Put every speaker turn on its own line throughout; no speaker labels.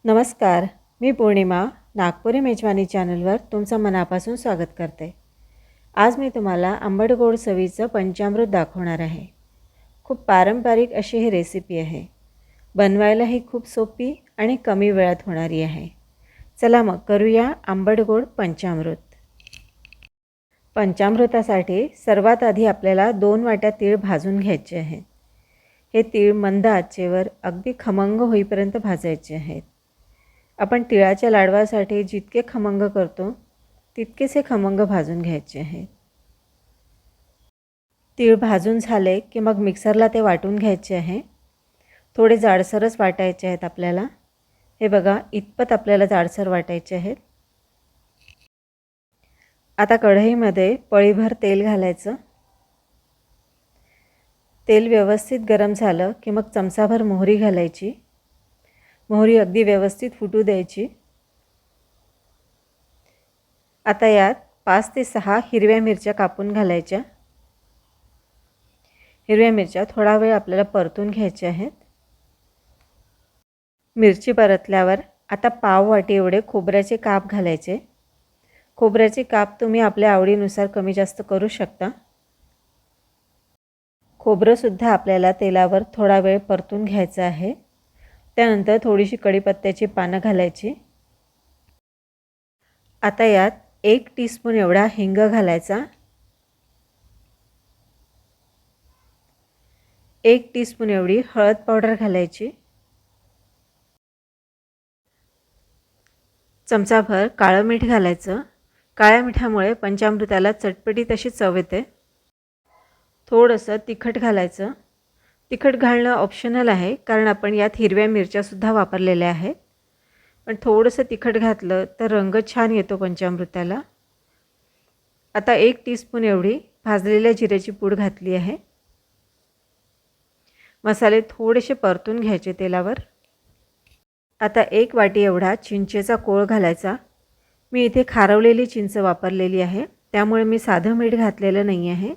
नमस्कार, मी पौर्णिमा नागपुरी मेजवानी चॅनलवर तुमचं मनापासून स्वागत करते। आज मी तुम्हाला आंबट गोड चवीचं पंचामृत दाखवणार आहे। खूप पारंपरिक अशी ही रेसिपी आहे। बनवायलाही खूप सोपी आणि कमी वेळात होणारी आहे। चला मग करूया आंबट गोड पंचामृत। पंचामृतासाठी सर्वात आधी आपल्याला 2 वाट्या तीळ भाजून घ्यायचे आहेत। हे तीळ मंद आचेवर अगदी खमंग होईपर्यंत भाजायचे आहेत। आपण तिळाच्या लाडवासाठी जितके खमंग करतो तितकेच हे खमंग भाजून घ्यायचे आहेत। तीळ भाजून झाले की मग मिक्सरला ते वाटून घ्यायचे आहे। थोडे जाडसरच वाटायचे आहेत आपल्याला। हे बघा इतपत आपल्याला जाडसर वाटायचे आहेत। आता कढईमध्ये पळीभर तेल घालायचं। तेल व्यवस्थित गरम झालं की मग चमचाभर मोहरी घालायची। मोहरी अगदी व्यवस्थित फुटू द्यायची। आता यात 5 ते 6 हिरव्या मिरच्या कापून घालायच्या। हिरव्या मिरच्या थोडा वेळ आपल्याला परतून घ्यायच्या आहेत। मिरची परतल्यावर आता पाव वाटी एवढे खोबऱ्याचे काप घालायचे। खोबऱ्याचे काप तुम्ही आपल्या आवडीनुसार कमी जास्त करू शकता। खोबरं सुद्धा आपल्याला तेलावर थोडा वेळ परतून घ्यायचं आहे। त्यानंतर थोडीशी कढीपत्त्याची पानं घालायची। आता यात 1 टीस्पून एवढा हिंग घालायचा। 1 टीस्पून एवढी हळद पावडर घालायची। चमचाभर काळं मीठ घालायचं। काळ्या मिठामुळे पंचामृताला चटपटीत अशी चव येते। थोडंसं तिखट घालायचं। तिखट घालणं ऑप्शनल आहे कारण आपण यात हिरव्या मिरच्या सुद्धा वापरलेल्या आहेत। पण थोडंसं तिखट घातलं तर रंग छान येतो पंचामृताला। आता 1 टीस्पून एवढी भाजलेल्या जिऱ्याची पूड घातली आहे। मसाले थोडेसे परतून घ्यायचे तेलावर। आता 1 वाटी एवढा चिंचेचा कोळ घालायचा। मी इथे खारवलेली चिंच वापरलेली आहे, त्यामुळे मी साधं मीठ घातलेलं नाही आहे।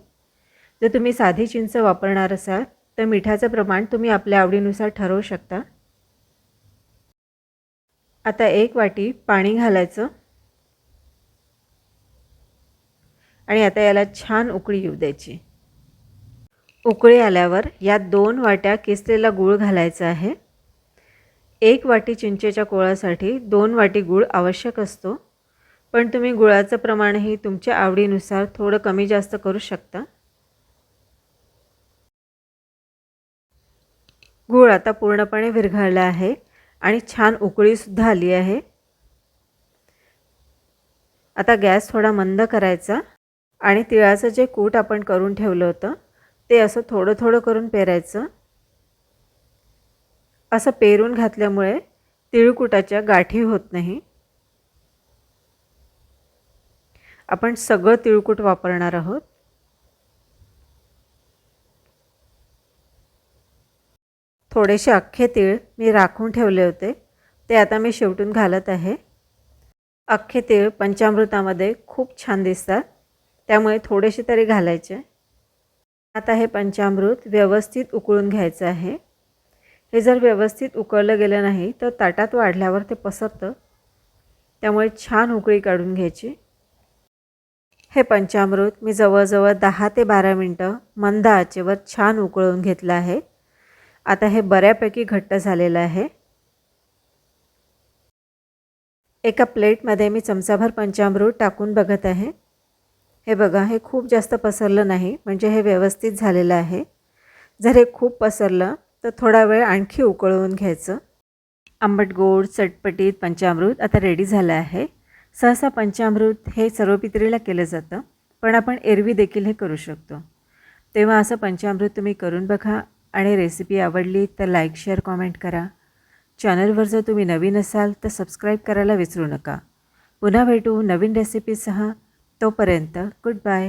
जर तुम्ही साधी चिंच वापरणार असाल तर मिठाचं प्रमाण तुम्ही आपल्या आवडीनुसार ठरवू शकता। आता 1 वाटी पाणी घालायचं आणि आता याला छान उकळी येऊ द्यायची। उकळी आल्यावर यात 2 वाट्या किसलेला गूळ घालायचा आहे। 1 वाटी चिंचेच्या कोळासाठी 2 वाटी गूळ आवश्यक असतो, पण तुम्ही गुळाचं प्रमाणही तुमच्या आवडीनुसार थोडं कमी जास्त करू शकता। गूळ आता पूर्णपणे विरघळला आहे आणि छान उकळी सुद्धा आली आहे। आता गॅस थोडा मंद करायचा आणि तिळाचं जे कूट आपण करून ठेवलं होतं ते असं थोडं थोडं करून पेरायचं। असं पेरून घातल्यामुळे तिळकुटाच्या गाठी होत नाही। आपण सगळं तिळकुट वापरणार आहोत। थोडेसे अख्खे तीळ मी राखून ठेवले होते, ते आता मी शेवटून घालत आहे। अख्खे तीळ पंचामृतामध्ये खूप छान दिसतात, त्यामुळे थोडेसे तरी घालायचे। आता हे पंचामृत व्यवस्थित उकळून घ्यायचं आहे। हे जर व्यवस्थित उकळलं गेलं नाही तर ताटात वाढल्यावर ते पसरतं, त्यामुळे छान उकळी काढून घ्यायची। हे पंचामृत मी जवळजवळ 10 ते 12 मिनिटं मंद आचेवर छान उकळून घेतलं आहे। आता हे बऱ्यापैकी घट्ट झालेलं आहे। एका प्लेटमध्ये मी चमचाभर पंचामृत टाकून बघत आहे। हे बघा, हे खूप जास्त पसरलं नाही, म्हणजे हे व्यवस्थित झालेलं आहे। जर हे खूप पसरलं तर थोडा वेळ आणखी उकळवून घ्यायचं। आंबट गोड चटपटीत पंचामृत आता रेडी झालं आहे। सहसा पंचामृत हे सर्वपित्रीला केलं जातं, पण आपण एरवी देखील हे करू शकतो। तेव्हा असं पंचामृत तुम्ही करून बघा आणि रेसिपी आवडली तर लाईक शेअर कॉमेंट करा। चॅनलवर जर तुम्ही नवीन असाल तर सबस्क्राईब करायला विसरू नका। पुन्हा भेटू नवीन रेसिपीसह। तोपर्यंत गुड बाय।